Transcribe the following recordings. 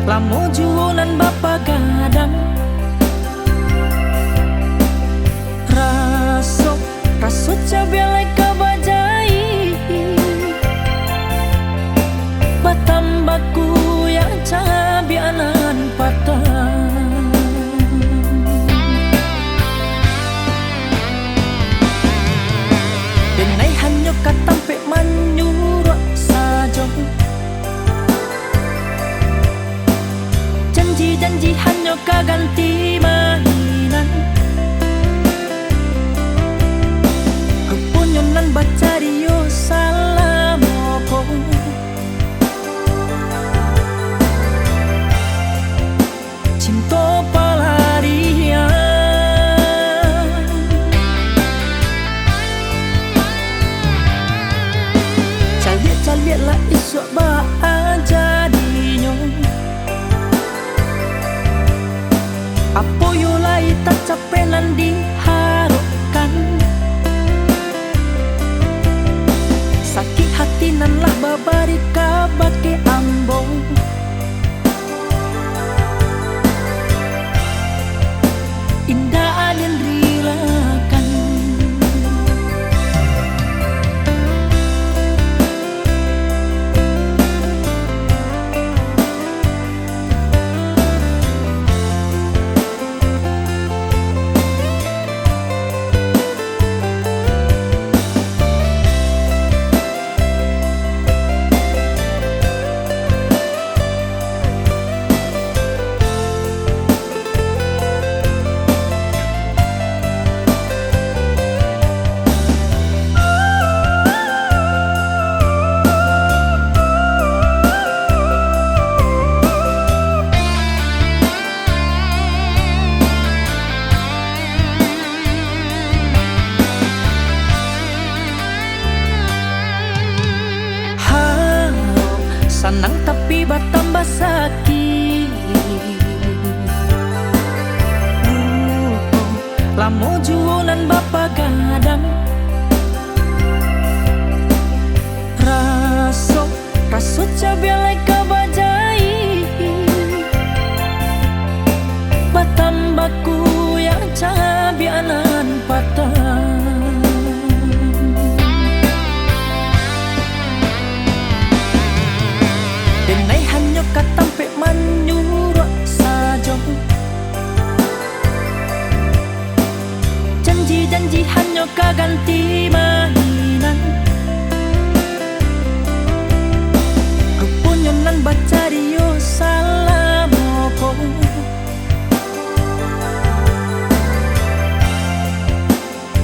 Lamu juunan bapa gadang rasuk cabelai kabajai batambaku ya cabianan patang denai hanyo katampe manyurak sajo janji hanyo kaganti mainan kepunyonan bacario salamopo cinta pelarian caliat lah isok ba jadinya apo yulai tak capenan diharapkan sakit hati nan lah babari kabake ambong indah alien rilakan senang tapi bertambah sakit lamu juunan bapa gadang rasuk cabelai kabajai batambaku ya cabianan patang denai hanyo katampe manyurak sajo janji hanyo kaganti mainan kepunyonan bacario salamopo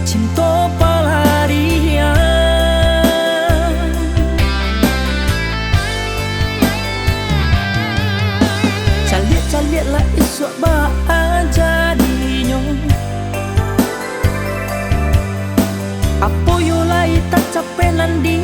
cinta pelarian caliat lah isok ba jadinya apo yulai tak capenan di